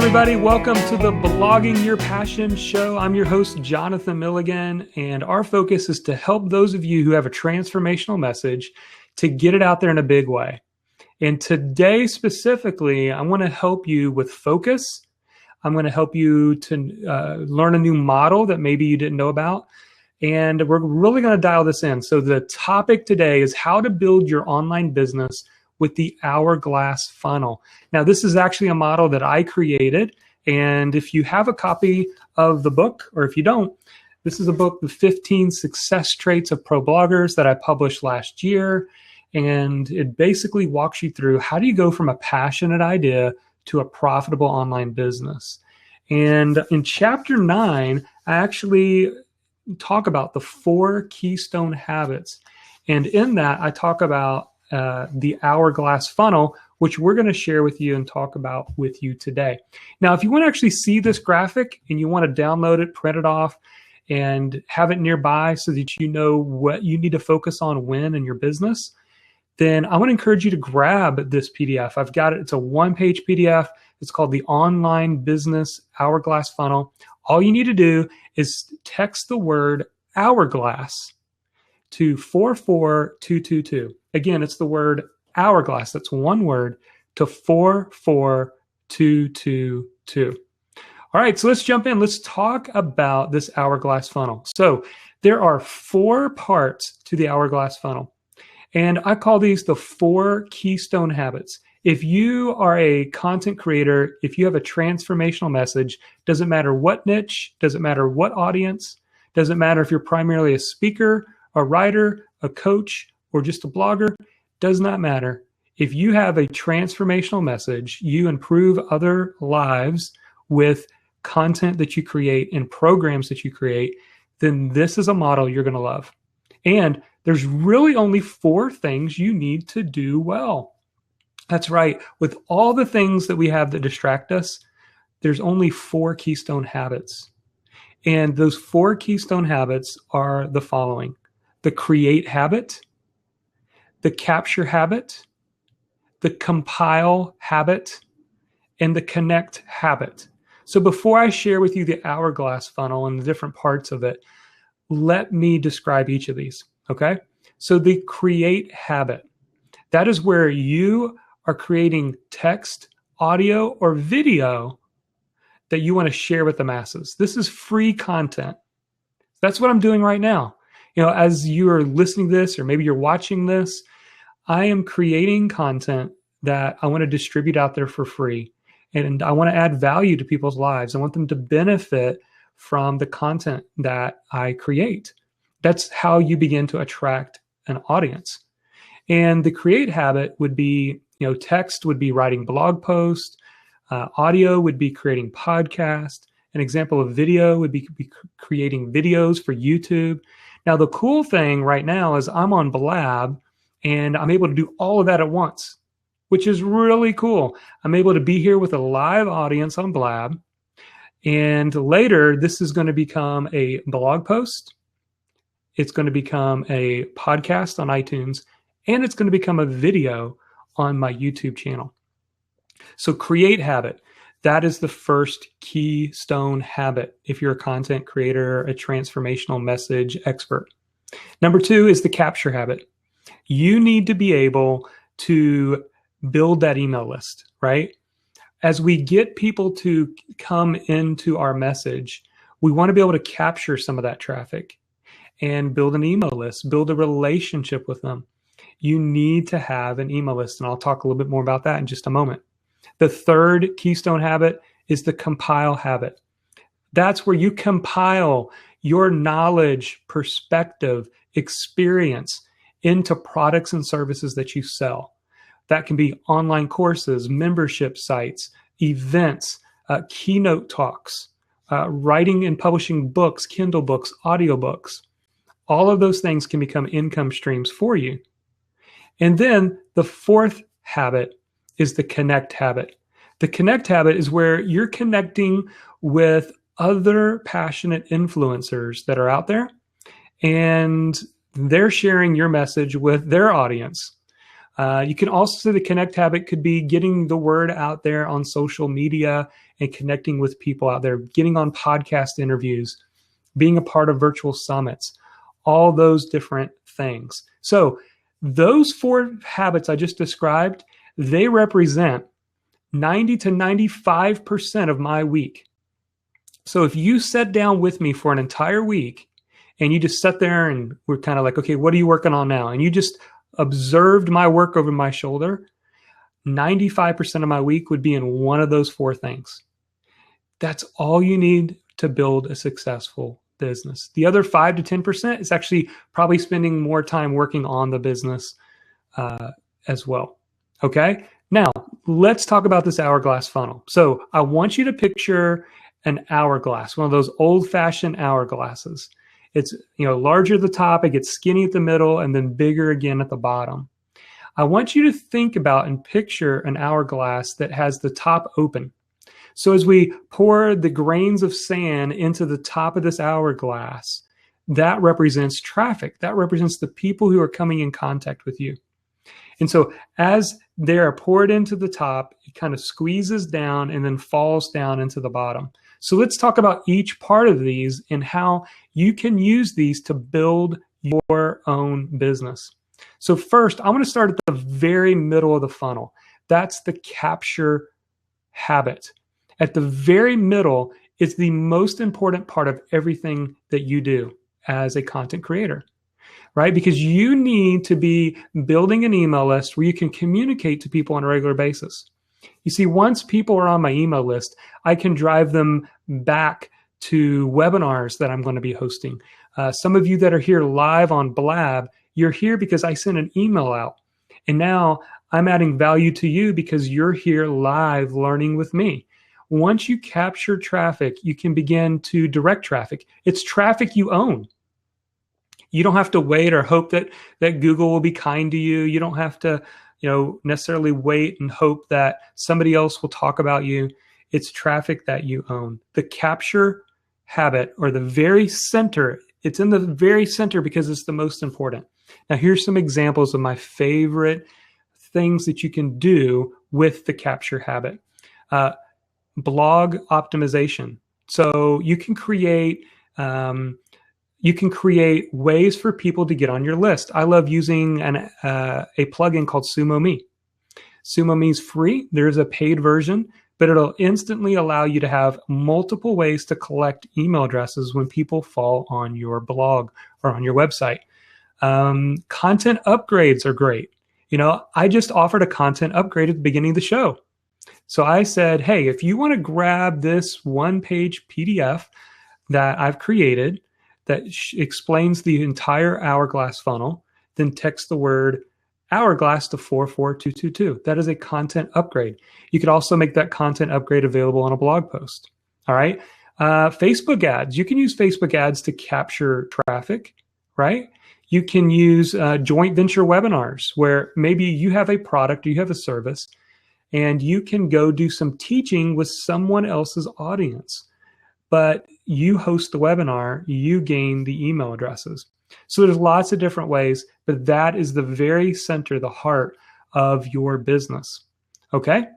everybody. Welcome to the Blogging Your Passion show. I'm your host, Jonathan Milligan, and our focus is to help those of you who have a transformational message to get it out there in a big way. And today specifically, I want to help you with focus. I'm going to help you to learn a new model that maybe you didn't know about. And we're really going to dial this in. So the topic today is how to build your online business with the hourglass funnel. Now, this is actually a model that I created. And if you have a copy of the book, or if you don't, this is a book, The 15 Success Traits of Pro Bloggers, that I published last year. And it basically walks you through how do you go from a passionate idea to a profitable online business. And in chapter 9, I actually talk about the 4 keystone habits. And in that, I talk about the hourglass funnel, which we're going to share with you and talk about with you today. Now, if you want to actually see this graphic and you want to download it, print it off, and have it nearby so that you know what you need to focus on when in your business, then I want to encourage you to grab this PDF. I've got it. It's a 1-page PDF. It's called the Online Business Hourglass Funnel. All you need to do is text the word hourglass to 44222. Again, it's the word hourglass. That's one word to 44222. All right, so let's jump in. Let's talk about this hourglass funnel. So there are 4 parts to the hourglass funnel, and I call these the 4 keystone habits. If you are a content creator, if you have a transformational message, doesn't matter what niche, doesn't matter what audience, doesn't matter if you're primarily a speaker, a writer, a coach, or just a blogger, does not matter. If you have a transformational message, you improve other lives with content that you create and programs that you create, then this is a model you're going to love. And there's really only 4 things you need to do well. That's right. With all the things that we have that distract us, there's only 4 keystone habits. And those 4 keystone habits are the following: the create habit, the capture habit, the compile habit, and the connect habit. So before I share with you the hourglass funnel and the different parts of it, let me describe each of these, okay? So the create habit, that is where you are creating text, audio, or video that you want to share with the masses. This is free content. That's what I'm doing right now. You know, as you are listening to this, or maybe you're watching this, I am creating content that I want to distribute out there for free. And I want to add value to people's lives. I want them to benefit from the content that I create. That's how you begin to attract an audience. And the create habit would be, text would be writing blog posts. Audio would be creating podcasts. An example of video would be creating videos for YouTube. Now, the cool thing right now is I'm on Blab, and I'm able to do all of that at once, which is really cool. I'm able to be here with a live audience on Blab, and later this is going to become a blog post. It's going to become a podcast on iTunes, and it's going to become a video on my YouTube channel. So create habit. That is the first keystone habit if you're a content creator, a transformational message expert. Number 2 is the capture habit. You need to be able to build that email list, right? As we get people to come into our message, we want to be able to capture some of that traffic and build an email list, build a relationship with them. You need to have an email list, and I'll talk a little bit more about that in just a moment. The third keystone habit is the compile habit. That's where you compile your knowledge, perspective, experience into products and services that you sell. That can be online courses, membership sites, events, keynote talks, writing and publishing books, Kindle books, audiobooks. All of those things can become income streams for you. And then the 4th habit is the connect habit. The connect habit is where you're connecting with other passionate influencers that are out there, and they're sharing your message with their audience. You can also say the connect habit could be getting the word out there on social media and connecting with people out there, getting on podcast interviews, being a part of virtual summits, all those different things. So those 4 habits I just described, they represent 90 to 95% of my week. So if you sat down with me for an entire week and you just sat there and we're kind of like, okay, what are you working on now? And you just observed my work over my shoulder, 95% of my week would be in one of those 4 things. That's all you need to build a successful business. The other 5 to 10% is actually probably spending more time working on the business as well. Okay. Now let's talk about this hourglass funnel. So I want you to picture an hourglass, one of those old-fashioned hourglasses. It's, larger at the top, it gets skinny at the middle, and then bigger again at the bottom. I want you to think about and picture an hourglass that has the top open. So as we pour the grains of sand into the top of this hourglass, that represents traffic. That represents the people who are coming in contact with you. And so as they are poured into the top, it kind of squeezes down and then falls down into the bottom. So let's talk about each part of these and how you can use these to build your own business. So first, I want to start at the very middle of the funnel. That's the capture habit. At the very middle is the most important part of everything that you do as a content creator, right? Because you need to be building an email list where you can communicate to people on a regular basis. You see, once people are on my email list, I can drive them back to webinars that I'm going to be hosting. Some of you that are here live on Blab, you're here because I sent an email out. And now I'm adding value to you because you're here live learning with me. Once you capture traffic, you can begin to direct traffic. It's traffic you own. You don't have to wait or hope that Google will be kind to you. You don't have to necessarily wait and hope that somebody else will talk about you. It's traffic that you own. The capture habit, or the very center, it's in the very center because it's the most important. Now, here's some examples of my favorite things that you can do with the capture habit. Blog optimization. So you can create ways for people to get on your list. I love using a plugin called SumoMe. SumoMe is free. There's a paid version, but it'll instantly allow you to have multiple ways to collect email addresses when people fall on your blog or on your website. Content upgrades are great. I just offered a content upgrade at the beginning of the show. So I said, hey, if you want to grab this 1-page PDF that I've created that explains the entire hourglass funnel, then text the word hourglass to 44222. That is a content upgrade. You could also make that content upgrade available on a blog post. All right. Facebook ads. You can use Facebook ads to capture traffic, right? You can use joint venture webinars where maybe you have a product or you have a service and you can go do some teaching with someone else's audience. But you host the webinar, you gain the email addresses. So there's lots of different ways, but that is the very center, the heart of your business. Okay?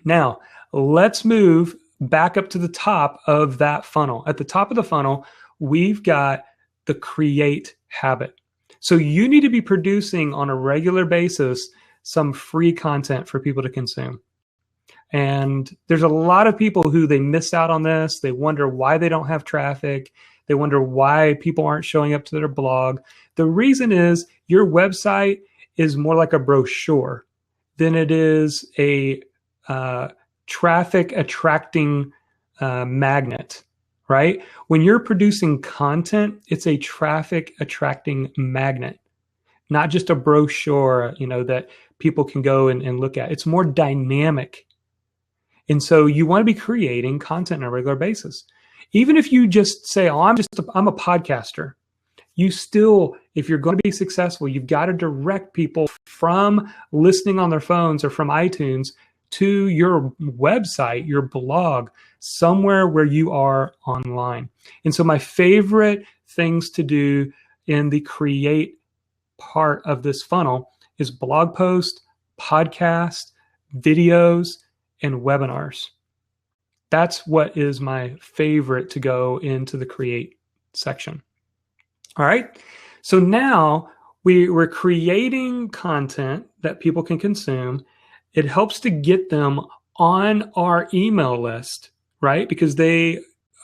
Now, let's move back up to the top of that funnel. At the top of the funnel, we've got the create habit. So you need to be producing on a regular basis some free content for people to consume. And there's a lot of people who they miss out on this. They wonder why they don't have traffic. They wonder why people aren't showing up to their blog. The reason is your website is more like a brochure than it is a traffic attracting magnet, right? When you're producing content, it's a traffic attracting magnet, not just a brochure, that people can go and look at. It's more dynamic. And so you want to be creating content on a regular basis. Even if you just say, oh, I'm a podcaster, you still, if you're going to be successful, you've got to direct people from listening on their phones or from iTunes to your website, your blog, somewhere where you are online. And so my favorite things to do in the create part of this funnel is blog post, podcast, videos, and webinars. That's what is my favorite to go into the create section. All right. So now we're creating content that people can consume. It helps to get them on our email list, right? Because they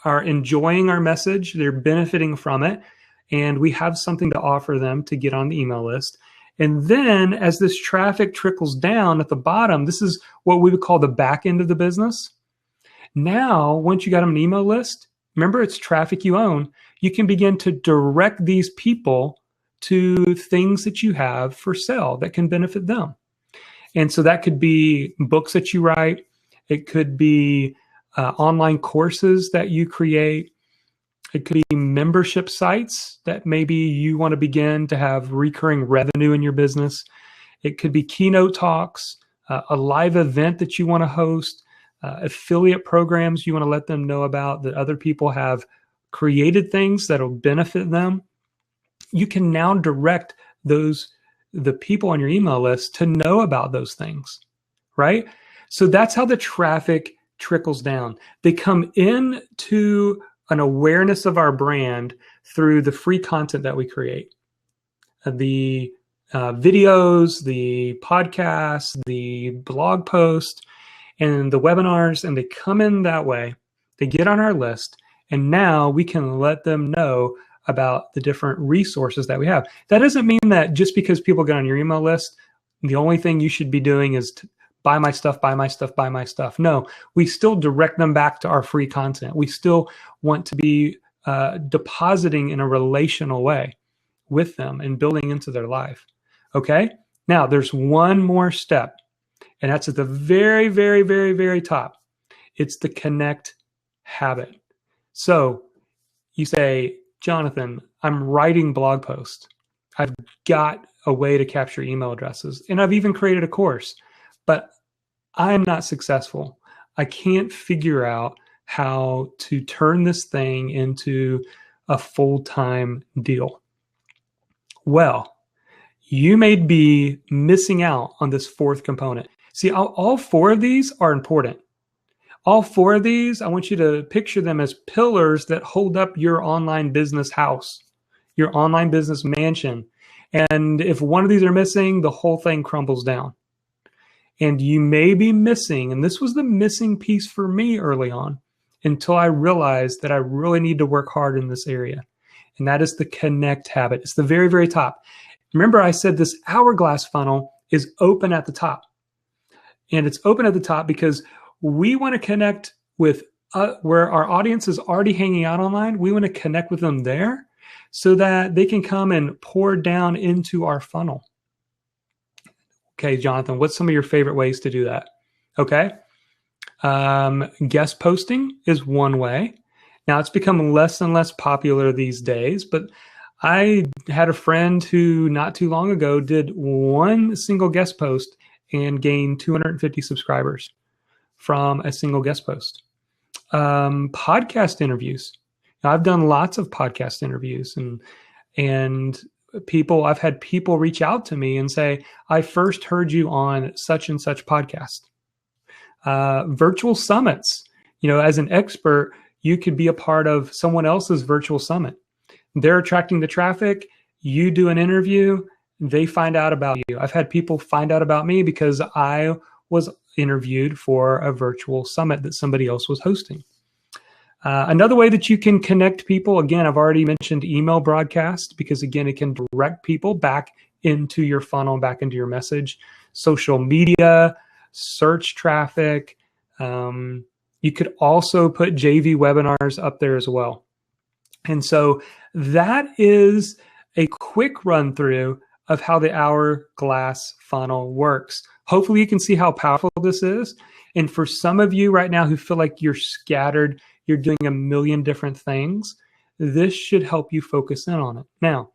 are enjoying our message, they're benefiting from it, and we have something to offer them to get on the email list. And then as this traffic trickles down at the bottom, this is what we would call the back end of the business. Now, once you got them an email list, remember it's traffic you own, you can begin to direct these people to things that you have for sale that can benefit them. And so that could be books that you write. It could be online courses that you create. It could be membership sites that maybe you want to begin to have recurring revenue in your business. It could be keynote talks, a live event that you want to host, affiliate programs you want to let them know about that other people have created things that will benefit them. You can now direct the people on your email list to know about those things, right? So that's how the traffic trickles down. They come into an awareness of our brand through the free content that we create. The videos, the podcasts, the blog post, and the webinars, and they come in that way. They get on our list, and now we can let them know about the different resources that we have. That doesn't mean that just because people get on your email list, the only thing you should be doing is to buy my stuff, buy my stuff, buy my stuff. No, we still direct them back to our free content. We still want to be depositing in a relational way with them and building into their life. Okay? Now, there's one more step, and that's at the very, very, very, very top. It's the connect habit. So you say, Jonathan, I'm writing blog posts. I've got a way to capture email addresses, and I've even created a course, but I'm not successful. I can't figure out how to turn this thing into a full-time deal. Well, you may be missing out on this fourth component. See, all four of these are important. All four of these, I want you to picture them as pillars that hold up your online business house, your online business mansion. And if one of these are missing, the whole thing crumbles down. And you may be missing, and this was the missing piece for me early on, until I realized that I really need to work hard in this area. And that is the connect habit. It's the very, very top. Remember, I said this hourglass funnel is open at the top. And it's open at the top because we want to connect with where our audience is already hanging out online. We want to connect with them there so that they can come and pour down into our funnel. Okay, Jonathan, what's some of your favorite ways to do that? Okay. Guest posting is one way. Now, it's become less and less popular these days, but I had a friend who not too long ago did one single guest post and gained 250 subscribers from a single guest post. Podcast interviews. Now, I've done lots of podcast interviews, and I've had people reach out to me and say, I first heard you on such and such podcast. Virtual summits. As an expert, you could be a part of someone else's virtual summit. They're attracting the traffic. You do an interview. They find out about you. I've had people find out about me because I was interviewed for a virtual summit that somebody else was hosting. Another way that you can connect people, again, I've already mentioned email broadcast because, again, it can direct people back into your funnel, back into your message. Social media, search traffic. You could also put JV webinars up there as well. And so that is a quick run through of how the hourglass funnel works. Hopefully you can see how powerful this is. And for some of you right now who feel like you're scattered, you're doing a million different things, this should help you focus in on it. Now,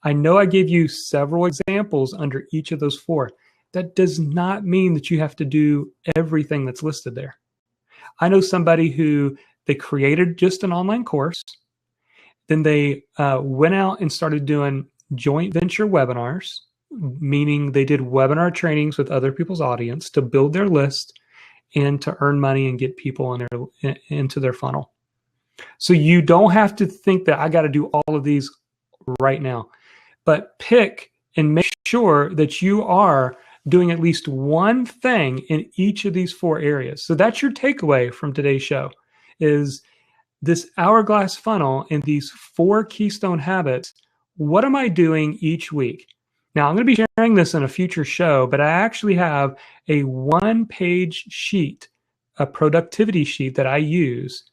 I know I gave you several examples under each of those four. That does not mean that you have to do everything that's listed there. I know somebody who they created just an online course. Then they went out and started doing joint venture webinars, meaning they did webinar trainings with other people's audience to build their list. and to earn money and get people into their funnel. So you don't have to think that I got to do all of these right now, but pick and make sure that you are doing at least one thing in each of these 4 areas. So that's your takeaway from today's show, is this hourglass funnel and these 4 keystone habits. What am I doing each week? Now, I'm going to be sharing this in a future show, but I actually have a 1-page sheet, a productivity sheet that I use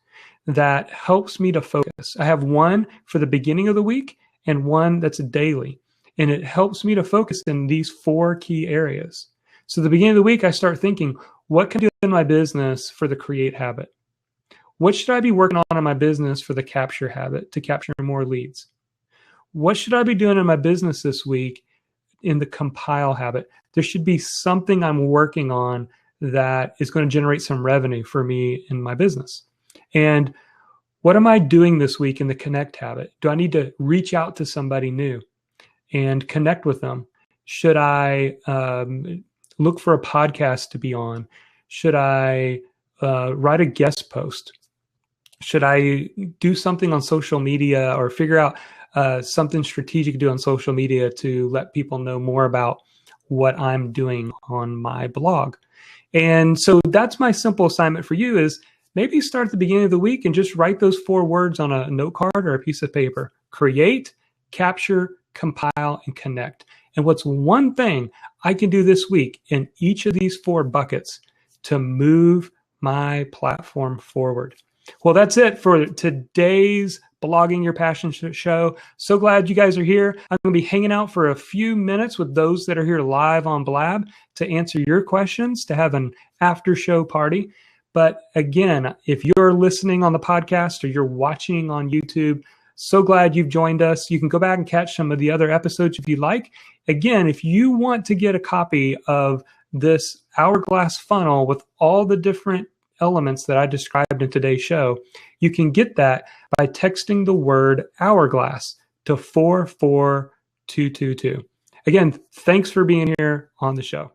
that helps me to focus. I have one for the beginning of the week and one that's daily. And it helps me to focus in these 4 key areas. So at the beginning of the week, I start thinking, what can I do in my business for the create habit? What should I be working on in my business for the capture habit, to capture more leads? What should I be doing in my business this week in the compile habit? There should be something I'm working on that is going to generate some revenue for me in my business. And what am I doing this week in the connect habit? Do I need to reach out to somebody new and connect with them? Should I look for a podcast to be on? Should I write a guest post? Should I do something on social media or figure out something strategic to do on social media to let people know more about what I'm doing on my blog? And so that's my simple assignment for you, is maybe start at the beginning of the week and just write those 4 words on a note card or a piece of paper. Create, capture, compile, and connect. And what's one thing I can do this week in each of these 4 buckets to move my platform forward? Well, that's it for today's Blogging Your Passion show. So glad you guys are here. I'm going to be hanging out for a few minutes with those that are here live on Blab to answer your questions, to have an after show party. But again, if you're listening on the podcast or you're watching on YouTube, so glad you've joined us. You can go back and catch some of the other episodes if you like. Again, if you want to get a copy of this hourglass funnel with all the different elements that I described in today's show, you can get that by texting the word hourglass to 44222. Again, thanks for being here on the show.